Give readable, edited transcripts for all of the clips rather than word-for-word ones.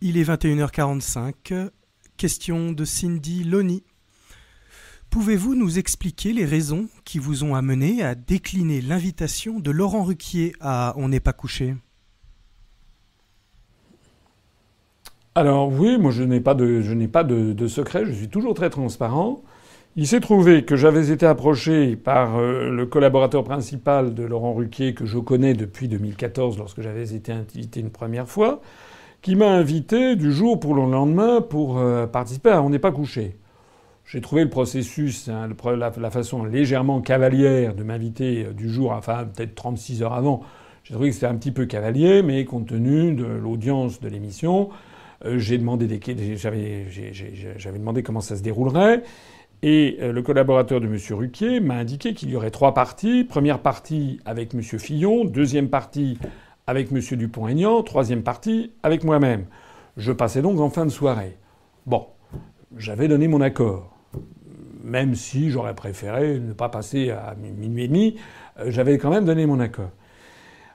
Il est 21h45. Question de Cindy Loni. Pouvez-vous nous expliquer les raisons qui vous ont amené à décliner l'invitation de Laurent Ruquier à On n'est pas couché? Alors oui, moi je n'ai pas de secret, je suis toujours très transparent. Il s'est trouvé que j'avais été approché par le collaborateur principal de Laurent Ruquier, que je connais depuis 2014 lorsque j'avais été invité une première fois, qui m'a invité du jour pour le lendemain pour participer à On n'est pas couché. J'ai trouvé le processus, la façon légèrement cavalière de m'inviter du jour, enfin peut-être 36 heures avant. J'ai trouvé que c'était un petit peu cavalier, mais compte tenu de l'audience de l'émission, j'avais demandé comment ça se déroulerait. Et le collaborateur de M. Ruquier m'a indiqué qu'il y aurait 3 parties. Première partie avec M. Fillon, deuxième partie avec M. Dupont-Aignan, troisième partie avec moi-même. Je passais donc en fin de soirée. Bon, j'avais donné mon accord. Même si j'aurais préféré ne pas passer à minuit et demi, j'avais quand même donné mon accord.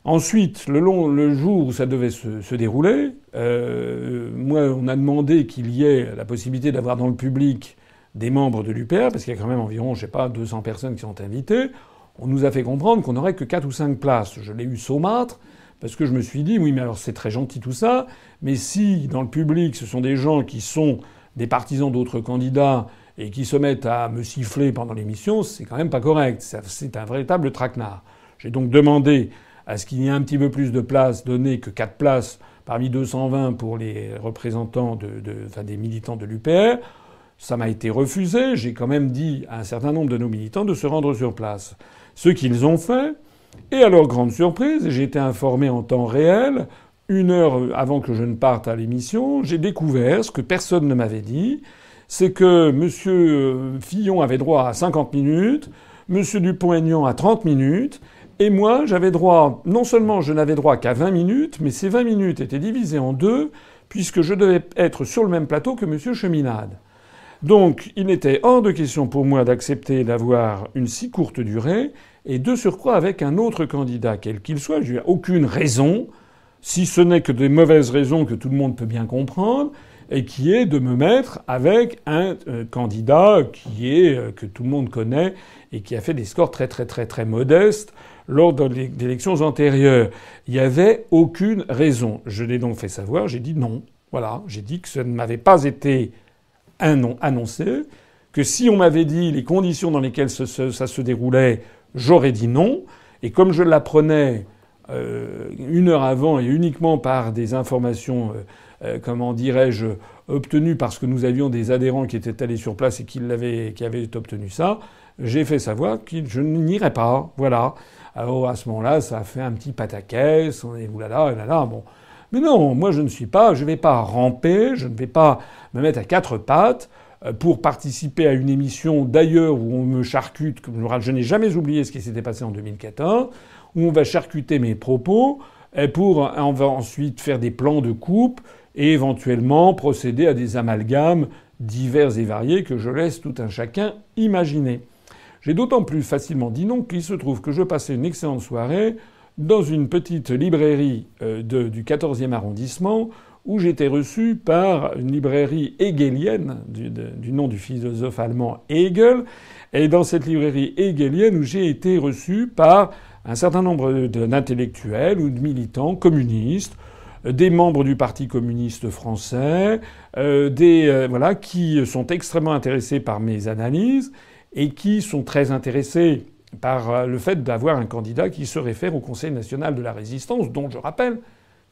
Ensuite, le jour où ça devait se dérouler, moi, on a demandé qu'il y ait la possibilité d'avoir dans le public des membres de l'UPR, parce qu'il y a quand même environ, 200 personnes qui sont invitées. On nous a fait comprendre qu'on n'aurait que 4 ou 5 places. Je l'ai eu saumâtre, parce que je me suis dit, oui, mais alors c'est très gentil tout ça, mais si dans le public, ce sont des gens qui sont des partisans d'autres candidats et qui se mettent à me siffler pendant l'émission, c'est quand même pas correct. C'est un véritable traquenard. J'ai donc demandé à ce qu'il y ait un petit peu plus de places données que 4 places parmi 220 pour les représentants des militants de l'UPR. Ça m'a été refusé. J'ai quand même dit à un certain nombre de nos militants de se rendre sur place. Ce qu'ils ont fait. Et à leur grande surprise, j'ai été informé en temps réel, 1 heure avant que je ne parte à l'émission, j'ai découvert ce que personne ne m'avait dit, c'est que M. Fillon avait droit à 50 minutes, M. Dupont-Aignan à 30 minutes, et moi, j'avais droit, non seulement je n'avais droit qu'à 20 minutes, mais ces 20 minutes étaient divisées en 2, puisque je devais être sur le même plateau que M. Cheminade. Donc, il n'était hors de question pour moi d'accepter d'avoir une si courte durée, et de surcroît avec un autre candidat, quel qu'il soit. Je n'ai aucune raison, si ce n'est que des mauvaises raisons que tout le monde peut bien comprendre, et qui est de me mettre avec un candidat que tout le monde connaît et qui a fait des scores très très très très modestes lors d'élections antérieures. Il n'y avait aucune raison. Je l'ai donc fait savoir, j'ai dit non. Voilà, j'ai dit que ça ne m'avait pas été annoncé, que si on m'avait dit les conditions dans lesquelles ça se déroulait, j'aurais dit non. Et comme je l'apprenais 1 heure avant et uniquement par des informations, obtenues parce que nous avions des adhérents qui étaient allés sur place et qui avaient obtenu ça, j'ai fait savoir que je n'irais pas. Voilà. Alors à ce moment-là, ça a fait un petit pataquès. On est oulala, bon. Mais non, moi je ne vais pas ramper, je ne vais pas me mettre à 4 pattes pour participer à une émission d'ailleurs où on me charcute, je n'ai jamais oublié ce qui s'était passé en 2014, où on va charcuter mes propos, on va ensuite faire des plans de coupe et éventuellement procéder à des amalgames divers et variés que je laisse tout un chacun imaginer. J'ai d'autant plus facilement dit non qu'il se trouve que je passais une excellente soirée dans une petite librairie du 14e arrondissement où j'étais reçu par une librairie hegelienne du nom du philosophe allemand Hegel. Et dans cette librairie hegelienne où j'ai été reçu par un certain nombre d'intellectuels ou de militants communistes, des membres du Parti communiste français, qui sont extrêmement intéressés par mes analyses et qui sont très intéressés par le fait d'avoir un candidat qui se réfère au Conseil national de la résistance, dont je rappelle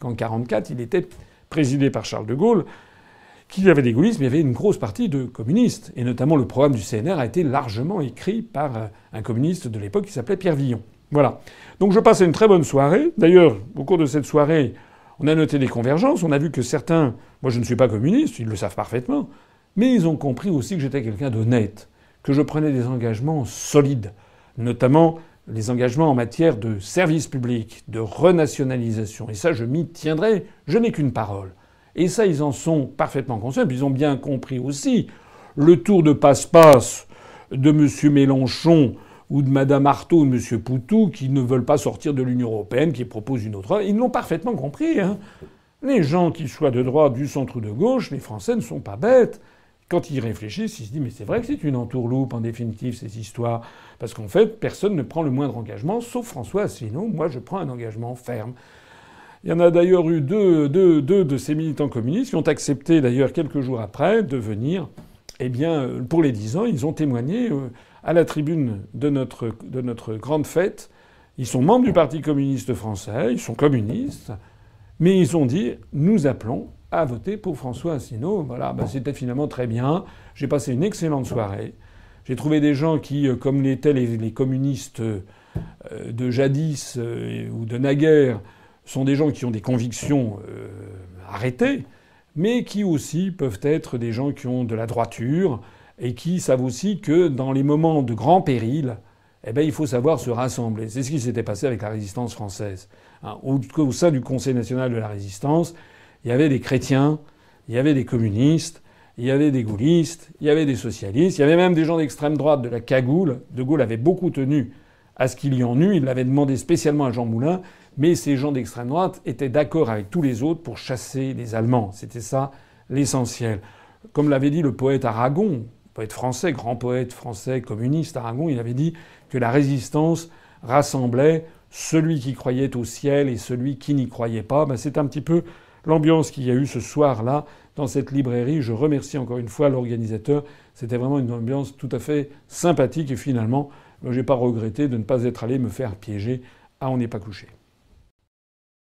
qu'en 1944, il était présidé par Charles de Gaulle, qu'il y avait des gaullistes, mais il y avait une grosse partie de communistes. Et notamment le programme du CNR a été largement écrit par un communiste de l'époque qui s'appelait Pierre Villon. Voilà. Donc je passais une très bonne soirée. D'ailleurs, au cours de cette soirée, on a noté des convergences. On a vu que certains... Moi, je ne suis pas communiste, ils le savent parfaitement. Mais ils ont compris aussi que j'étais quelqu'un d'honnête, que je prenais des engagements solides, notamment les engagements en matière de service public, de renationalisation. Et ça, je m'y tiendrai. Je n'ai qu'une parole. Et ça, ils en sont parfaitement conscients. Puis ils ont bien compris aussi le tour de passe-passe de M. Mélenchon ou de Mme Artaud ou de M. Poutou qui ne veulent pas sortir de l'Union européenne, qui proposent une autre. Ils l'ont parfaitement compris. Hein. Les gens, qu'ils soient de droite, du centre ou de gauche, les Français ne sont pas bêtes. Quand ils réfléchissent, ils se disent mais c'est vrai que c'est une entourloupe en définitive ces histoires. Parce qu'en fait, personne ne prend le moindre engagement, sauf François Asselineau. Moi, je prends un engagement ferme. Il y en a d'ailleurs eu deux de ces militants communistes qui ont accepté d'ailleurs quelques jours après de venir. Eh bien, pour les 10 ans, ils ont témoigné à la tribune de notre grande fête. Ils sont membres du Parti communiste français, ils sont communistes, mais ils ont dit nous appelons à voter pour François Asselineau. Voilà, c'était finalement très bien. J'ai passé une excellente soirée. J'ai trouvé des gens qui, comme l'étaient les communistes de jadis ou de naguère, sont des gens qui ont des convictions arrêtées, mais qui aussi peuvent être des gens qui ont de la droiture et qui savent aussi que dans les moments de grand péril, eh ben, il faut savoir se rassembler. C'est ce qui s'était passé avec la résistance française. Au sein du Conseil national de la résistance, il y avait des chrétiens, il y avait des communistes, il y avait des gaullistes, il y avait des socialistes, il y avait même des gens d'extrême droite de la cagoule. De Gaulle avait beaucoup tenu à ce qu'il y en eût. Il l'avait demandé spécialement à Jean Moulin. Mais ces gens d'extrême droite étaient d'accord avec tous les autres pour chasser les Allemands. C'était ça l'essentiel. Comme l'avait dit le poète Aragon, poète français, grand poète français communiste Aragon, il avait dit que la résistance rassemblait celui qui croyait au ciel et celui qui n'y croyait pas. C'est un petit peu l'ambiance qu'il y a eu ce soir-là dans cette librairie. Je remercie encore une fois l'organisateur. C'était vraiment une ambiance tout à fait sympathique et finalement, j'ai pas regretté de ne pas être allé me faire piéger à On n'est pas couché.